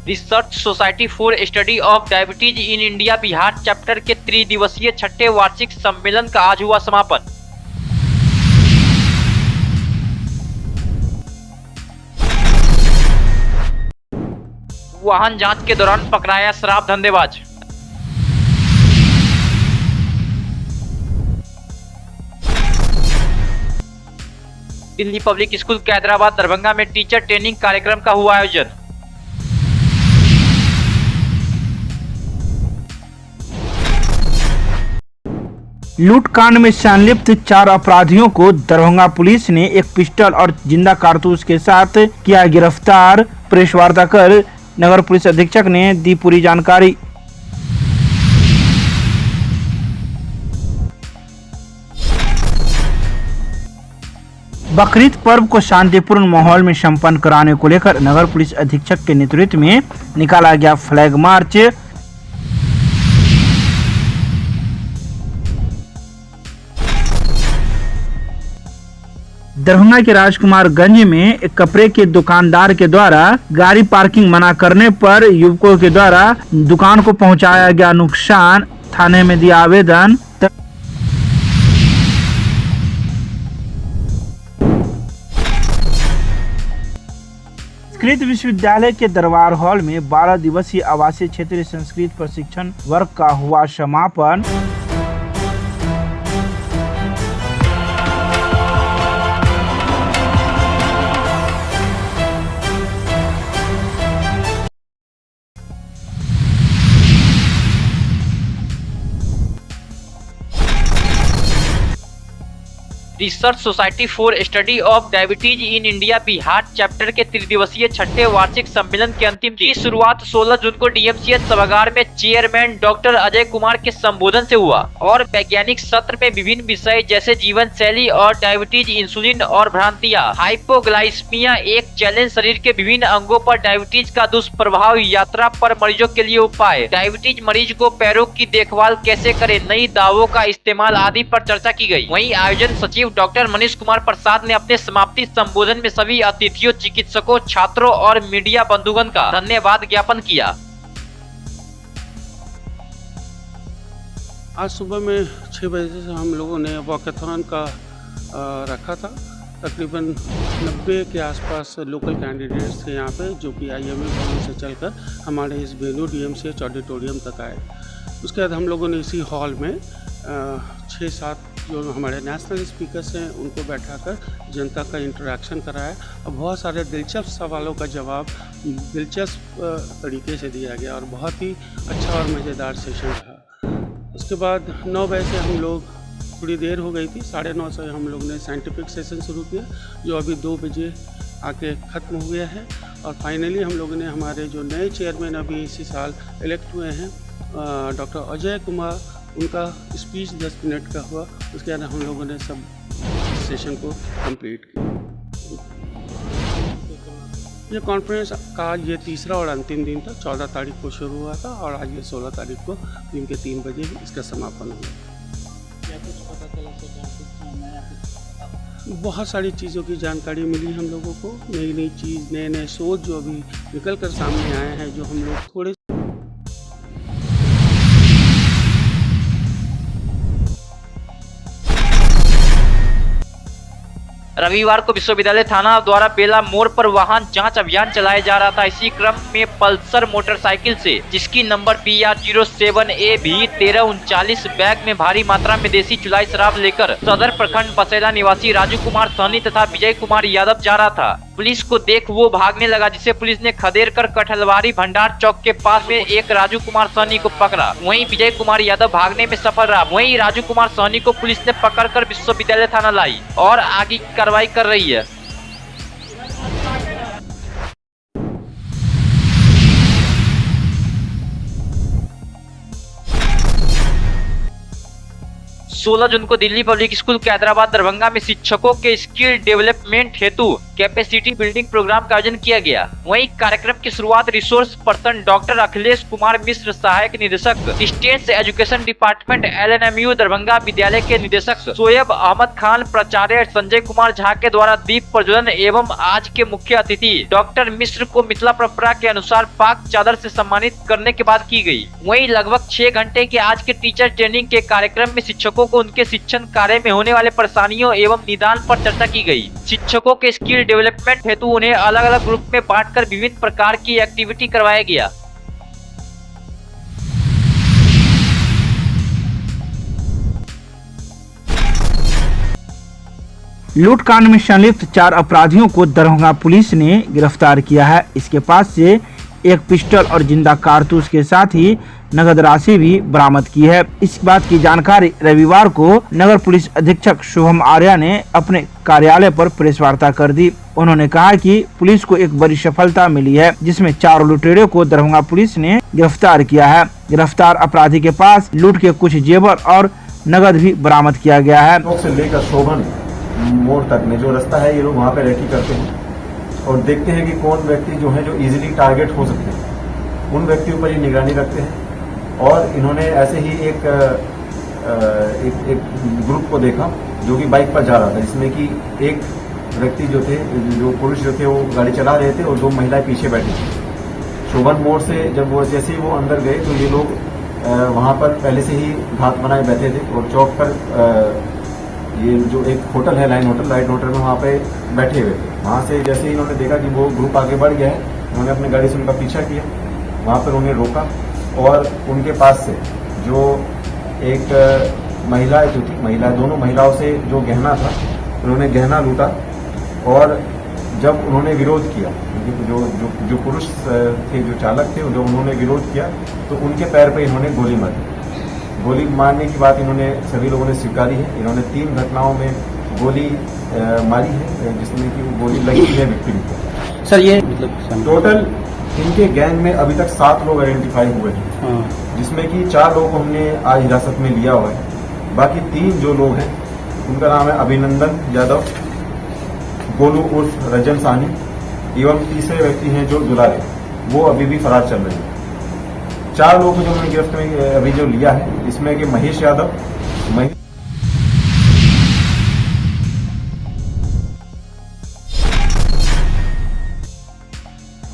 Research society for study of diabetes in India Bihar chapter के त्रिदिवसीय छठे वार्षिक सम्मेलन का आज हुआ समापन। वाहन जांच के दौरान पकड़ाया शराब धंधेबाज। दिल्ली पब्लिक स्कूल कैदराबाद दरभंगा में टीचर ट्रेनिंग कार्यक्रम का हुआ आयोजन। लूटकांड में संलिप्त 4 अपराधियों को दरभंगा पुलिस ने एक पिस्टल और जिंदा कारतूस के साथ किया गिरफ्तार। प्रेस वार्ता कर नगर पुलिस अधीक्षक ने दी पूरी जानकारी। बकरीद पर्व को शांतिपूर्ण माहौल में संपन्न कराने को लेकर नगर पुलिस अधीक्षक के नेतृत्व में निकाला गया फ्लैग मार्च। दरभंगा के राजकुमारगंज में एक कपड़े के दुकानदार के द्वारा गाड़ी पार्किंग मना करने पर युवकों के द्वारा दुकान को पहुंचाया गया नुकसान। थाने में दिया आवेदन। संस्कृत विश्वविद्यालय के दरबार हॉल में 12 दिवसीय आवासीय क्षेत्रीय संस्कृत प्रशिक्षण वर्ग का हुआ समापन। Research society for study of diabetes in India Bihar chapter के त्रिदिवसीय छठे वार्षिक सम्मेलन के अंतिम दिन की शुरुआत 16 जून को डीएमसीएच सभागार में चेयरमैन डॉक्टर अजय कुमार के संबोधन से हुआ और वैज्ञानिक सत्र में विभिन्न विषय जैसे जीवन शैली और डायबिटीज, इंसुलिन और भ्रांतियां, हाइपोग्लाइसीमिया एक चैलेंज, शरीर के विभिन्न अंगों पर डायबिटीज का दुष्प्रभाव, यात्रा पर मरीजों के लिए उपाय, डायबिटीज मरीज को पैरों की देखभाल कैसे करें, नई दवाओं का इस्तेमाल आदि पर चर्चा की गई। वहीं आयोजन सचिव डॉक्टर मनीष कुमार प्रसाद ने अपने समाप्ति संबोधन में सभी अतिथियों, चिकित्सकों, छात्रों और मीडिया बंधुगण का धन्यवाद ज्ञापन किया। आज सुबह में 6 बजे से हम लोगों ने वॉकेथॉन का रखा था। तकरीबन 90 के आसपास लोकल कैंडिडेट्स थे यहाँ पे, जो कि IMA भवन से चलकर हमारे इस वेन्यू DMCH ऑडिटोरियम तक आए। उसके बाद हम लोगों ने इसी हॉल में 6-7 जो हमारे नेशनल स्पीकर्स हैं उनको बैठाकर जनता का इंटरेक्शन कराया और बहुत सारे दिलचस्प सवालों का जवाब दिलचस्प तरीके से दिया गया और बहुत ही अच्छा और मज़ेदार सेशन रहा। उसके बाद 9 बजे से हम लोग, थोड़ी देर हो गई थी, 9:30 से हम लोग ने साइंटिफिक सेशन शुरू किया जो अभी 2 बजे आके ख़त्म हो गया है। और फाइनली हम लोगों ने हमारे जो नए चेयरमैन अभी इसी साल इलेक्ट हुए हैं डॉक्टर अजय कुमार, उनका स्पीच 10 मिनट का हुआ। उसके बाद हम लोगों ने सब सेशन को कंप्लीट किया। ये कॉन्फ्रेंस का ये तीसरा और अंतिम दिन था। 14 तारीख को शुरू हुआ था और आज ये 16 तारीख को दिन के 3 बजे इसका समापन हुआ। क्या कुछ पता चला? बहुत सारी चीज़ों की जानकारी मिली हम लोगों को, नई चीज़, नए सोच जो अभी निकल कर सामने आए हैं, जो हम लोग थोड़े रविवार को विश्वविद्यालय थाना द्वारा बेला मोड़ पर वाहन जांच अभियान चलाया जा रहा था। इसी क्रम में पल्सर मोटरसाइकिल से, जिसकी नंबर PR07AB1339 बैग में भारी मात्रा में देसी चुलाई शराब लेकर सदर प्रखंड बसेला निवासी राजू कुमार सहनी तथा विजय कुमार यादव जा रहा था। पुलिस को देख वो भागने लगा, जिसे पुलिस ने खदेड़ कर कठलवारी भंडार चौक के पास में एक राजू कुमार सहनी को पकड़ा। वहीं विजय कुमार यादव भागने में सफल रहा। वहीं राजू कुमार सहनी को पुलिस ने पकड़कर विश्वविद्यालय थाना लाई और आगे की कार्रवाई कर रही है। सोलह जून को दिल्ली पब्लिक स्कूल कैदराबाद दरभंगा में शिक्षकों के स्किल डेवलपमेंट हेतु कैपेसिटी बिल्डिंग प्रोग्राम का आयोजन किया गया। वहीं कार्यक्रम की शुरुआत resource person doctor Akhilesh Kumar Mishra, सहायक निदेशक distance education department LNMU Darbhanga विद्यालय के निदेशक शोएब अहमद खान, प्राचार्य संजय कुमार झा के द्वारा दीप प्रज्वलन एवं आज के मुख्य अतिथि डॉक्टर मिश्र को मिथिला परंपरा के अनुसार पाक चादर से सम्मानित करने के बाद की गई। वहीं लगभग 6 घंटे के आज के टीचर ट्रेनिंग के कार्यक्रम में शिक्षकों को उनके शिक्षण कार्य में होने वाले परेशानियों एवं निदान पर चर्चा की गई। शिक्षकों के स्किल डेवलपमेंट हेतु उन्हें अलग अलग ग्रुप में बांटकर विभिन्न प्रकार की एक्टिविटी करवाया गया। लूटकांड में संलिप्त 4 अपराधियों को दरभंगा पुलिस ने गिरफ्तार किया है। इसके पास से एक पिस्टल और जिंदा कारतूस के साथ ही नगद राशि भी बरामद की है। इस बात की जानकारी रविवार को नगर पुलिस अधीक्षक शुभम आर्या ने अपने कार्यालय पर प्रेस वार्ता कर दी। उन्होंने कहा कि पुलिस को एक बड़ी सफलता मिली है, जिसमें 4 लुटेरों को दरभंगा पुलिस ने गिरफ्तार किया है। गिरफ्तार अपराधी के पास लूट के कुछ जेवर और नगद भी बरामद किया गया है। से लेकर शोभन मोड़ तक में जो रास्ता है, ये लोग वहाँ पे रेकी करते हैं और देखते हैं कि कौन व्यक्ति जो है जो इजीली टारगेट हो सकते हैं, उन व्यक्तियों पर ये निगरानी रखते हैं। और इन्होंने ऐसे ही एक ग्रुप को देखा जो कि बाइक पर जा रहा था, जिसमें कि एक व्यक्ति जो थे, जो पुरुष जो थे, वो गाड़ी चला रहे थे और 2 महिलाएं पीछे बैठी थी। शोभन मोड़ से जब वो जैसे ही वो अंदर गए तो ये लोग वहाँ पर पहले से ही घात बनाए बैठे थे और चौक पर ये जो एक होटल है, लाइन होटल में वहाँ पे बैठे हुए थे। वहाँ से जैसे ही इन्होंने देखा कि वो ग्रुप आगे बढ़ गया है, उन्होंने अपनी गाड़ी से उनका पीछा किया। वहाँ पर उन्हें रोका और उनके पास से जो एक महिला जो थी, दोनों महिलाओं से जो गहना था, उन्होंने गहना लूटा। और जब उन्होंने विरोध किया, जो पुरुष थे, जो चालक थे, जब उन्होंने विरोध किया तो उनके पैर पर इन्होंने गोली मारी। गोली मारने की बात इन्होंने सभी लोगों ने स्वीकारी है। इन्होंने 3 घटनाओं में गोली मारी है, जिसमें कि वो गोली लगी है विक्टिम को। सर ये मतलब टोटल इनके गैंग में अभी तक 7 लोग आइडेंटिफाई हुए हैं, जिसमें कि 4 लोगों को हमने आज हिरासत में लिया हुआ है। बाकी 3 जो लोग हैं उनका नाम है अभिनंदन यादव, गोलू उर्फ रजन साहनी एवं तीसरे व्यक्ति हैं जो दुलारे, वो अभी भी फरार चल रहे हैं। 4 लोगों को जो हमने गिरफ्त में अभी जो लिया है, इसमें कि महेश यादव,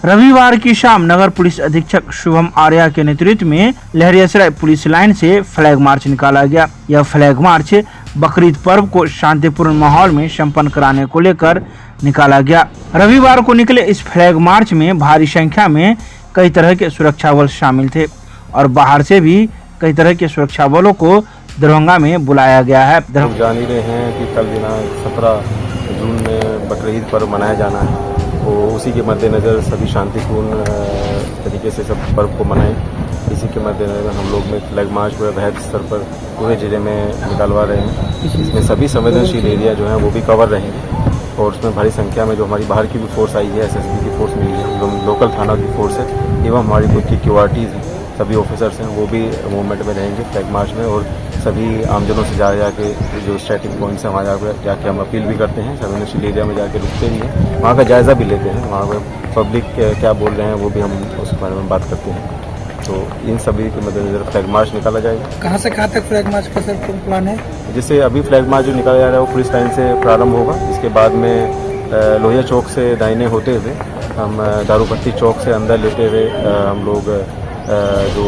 रविवार की शाम नगर पुलिस अधीक्षक शुभम आर्या के नेतृत्व में लहरियासराय पुलिस लाइन से फ्लैग मार्च निकाला गया। यह फ्लैग मार्च बकरीद पर्व को शांतिपूर्ण माहौल में संपन्न कराने को लेकर निकाला गया। रविवार को निकले इस फ्लैग मार्च में भारी संख्या में कई तरह के सुरक्षा बल शामिल थे और बाहर से भी कई तरह के सुरक्षा बलों को दरभंगा में बुलाया गया है। हम जान ही रहे हैं कि कल दिनांक 17 जून में बकरीद पर्व मनाया जाना है, तो उसी के मद्देनज़र सभी शांतिपूर्ण तरीके से सब पर्व को मनाएं। इसी के मद्देनज़र हम लोग में फ्लैग मार्च पूरे वृहद स्तर पर पूरे ज़िले में निकलवा रहे हैं। इसमें सभी संवेदनशील एरिया जो हैं वो भी कवर रहेंगे और उसमें भारी संख्या में जो हमारी बाहर की भी फोर्स आई है, SSB की फोर्स मिली है, जो लोकल थाना की फोर्स है एवं हमारी खुद की QRTs हैं, सभी ऑफिसर्स हैं, वो भी मूवमेंट में रहेंगे फ्लैग मार्च में। और सभी आमजनों से जाके जो स्टार्टिंग पॉइंट्स हैं वहाँ जाके हम अपील भी करते हैं, संवेदनशील एरिया में जाके रुकते भी हैं, वहाँ का जायज़ा भी लेते हैं, वहाँ पर पब्लिक क्या बोल रहे हैं वो भी हम उस बारे में बात करते हैं। तो इन सभी के मद्देनजर फ्लैग मार्च निकाला जाएगा। कहाँ से कहाँ तक फ्लैग मार्च का सर प्लान है? जैसे अभी फ्लैग मार्च जो निकाला जा रहा है वो पुलिस लाइन से प्रारंभ होगा। इसके बाद में लोहिया चौक से दाहिने होते हुए हम दारूपट्टी चौक से अंदर लेते हुए हम लोग जो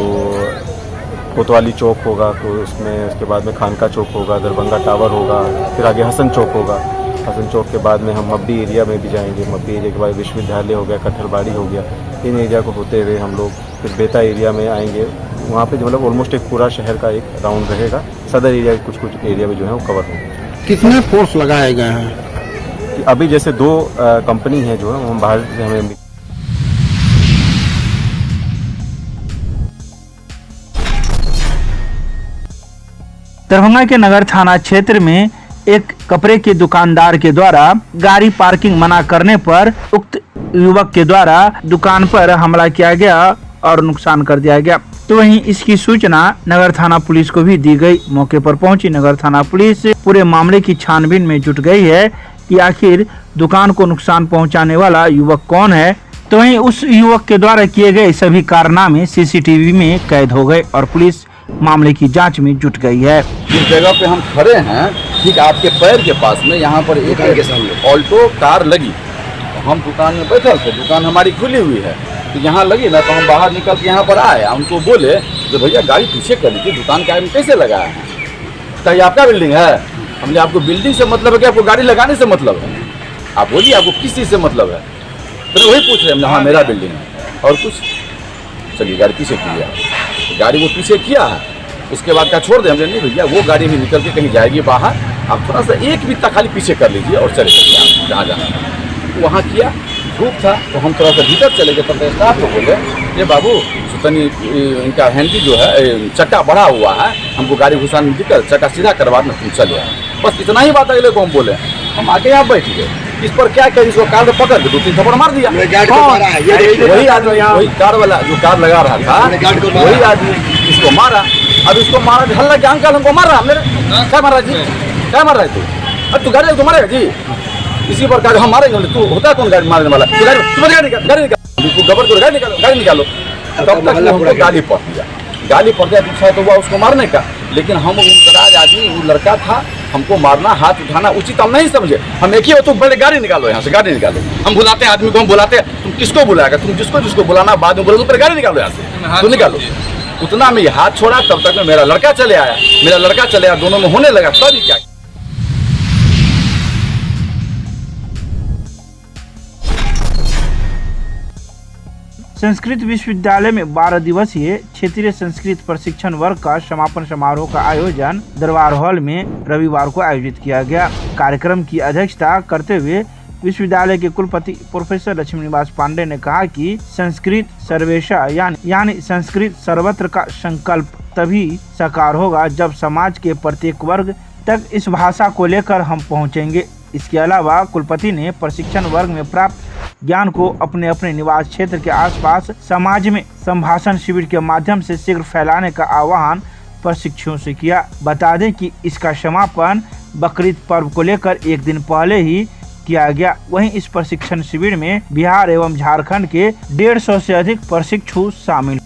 कोतवाली चौक होगा, तो उसमें उसके बाद में खानका चौक होगा, दरभंगा टावर होगा, फिर आगे हसन चौक होगा। हसन चौक के बाद में हम मब्बी एरिया में भी जाएंगे। मब्बी एरिया के बाद विश्वविद्यालय हो गया, कटहलबाड़ी हो गया। इन एरिया को होते हुए हम लोग फिर बेता एरिया में आएंगे। वहाँ पे जो मतलब ऑलमोस्ट एक पूरा शहर का एक राउंड रहेगा। सदर एरिया के कुछ एरिया में जो है वो कवर होंगे। कितने फोर्स लगाए गए हैं? अभी जैसे 2 कंपनी है जो है हम बाहर से हमें दरभंगा के नगर थाना क्षेत्र में एक कपड़े के दुकानदार के द्वारा गाड़ी पार्किंग मना करने पर उक्त युवक के द्वारा दुकान पर हमला किया गया और नुकसान कर दिया गया। तो वहीं इसकी सूचना नगर थाना पुलिस को भी दी गई। मौके पर पहुंची नगर थाना पुलिस पूरे मामले की छानबीन में जुट गई है। कि आखिर दुकान को नुकसान पहुंचाने वाला युवक कौन है। तो वहीं उस युवक के द्वारा किए गए सभी कारनामे सीसीटीवी में कैद हो गए और पुलिस मामले की जांच में जुट गई है। जिस जगह पे हम खड़े हैं ठीक आपके पैर के पास में यहाँ पर एक ऑल्टो कार लगी, हम दुकान में बैठे थे, दुकान हमारी खुली हुई है, तो यहाँ लगी ना तो हम बाहर निकल के यहाँ पर आए, उनको बोले कि भैया गाड़ी पीछे कर लीजिए, दुकान के आगे में कैसे लगाया है, तो ये आपका बिल्डिंग है। हमने आपको बिल्डिंग से मतलब है कि आपको गाड़ी लगाने से मतलब है, आप बोलिए आपको किस चीज़ से मतलब है, तो वही पूछ रहे हैं। हाँ मेरा बिल्डिंग है और कुछ, चलिए गाड़ी पीछे किया, गाड़ी वो पीछे किया है, उसके बाद क्या छोड़ दें। हमने नहीं भैया वो गाड़ी भी निकल के कहीं जाएगी बाहर, आप थोड़ा सा एक बित्ता खाली पीछे कर लीजिए और चले जाइए आप जहाँ जाना है। वहाँ किया, धूप था तो हम थोड़ा सा भीतर चले गए, तब स्टाफ को बोले ये बाबू सुतनी इनका हैंडी जो है चक्का बढ़ा हुआ है, हमको गाड़ी घुसाने दिक्कत, चक्का सीधा करवा दें तुम चले आए। बस इतना ही बात अगले को हम बोले, हम आके यहाँ बैठ गए। इस पर क्या करें, इसको कार पकड़ के 2-3 थप्पड़ मार दिया। वही आदमी, वही कार वाला जो कार लगा रहा था, वही आदमी इसको मारा। अब इसको मारा, हल्ला के अंकल हमको मार रहा, मेरे क्या मार रहा जी, क्या मार रहा है तू, अब तू गाड़ी तो मारेगा जी, इसी पर कहा हम मारेंगे। तू होता है कौन गाड़ी मारने वाला, तू गाड़ी निकाल, गबर को गाड़ी निकालो। तब तक हमको गाली पड़ दिया, गाली पड़ दिया, पीछा तो हुआ उसको मारने का, लेकिन हम उनकराज आदमी, वो लड़का था, हमको मारना हाथ उठाना उचित हम नहीं समझे। हम एक ही हो, तुम पहले गाड़ी निकालो, यहाँ से गाड़ी निकालो। हम बुलाते हैं आदमी को, हम बुलाते हैं, तुम किसको बुलाएगा, तुम जिसको बुलाना बाद में बोलो, तो पहले गाड़ी निकालो यहाँ से, तो निकालो। उतना में ये हाथ छोड़ा, तब तक में मेरा लड़का चले आया, दोनों में होने लगा, तभी क्या। संस्कृत विश्वविद्यालय में 12 दिवसीय क्षेत्रीय संस्कृत प्रशिक्षण वर्ग का समापन समारोह का आयोजन दरबार हॉल में रविवार को आयोजित किया गया। कार्यक्रम की अध्यक्षता करते हुए विश्वविद्यालय के कुलपति प्रोफेसर लक्ष्मी निवास पांडे ने कहा कि संस्कृत सर्वेशा यानी संस्कृत सर्वत्र का संकल्प तभी साकार होगा जब समाज के प्रत्येक वर्ग तक इस भाषा को लेकर हम पहुंचेंगे। इसके अलावा कुलपति ने प्रशिक्षण वर्ग में प्राप्त ज्ञान को अपने अपने निवास क्षेत्र के आसपास समाज में संभाषण शिविर के माध्यम से शीघ्र फैलाने का आह्वान प्रशिक्षुओं से किया। बता दें कि इसका समापन बकरीद पर्व को लेकर एक दिन पहले ही किया गया। वहीं इस प्रशिक्षण शिविर में बिहार एवं झारखंड के 150 से अधिक प्रशिक्षु शामिल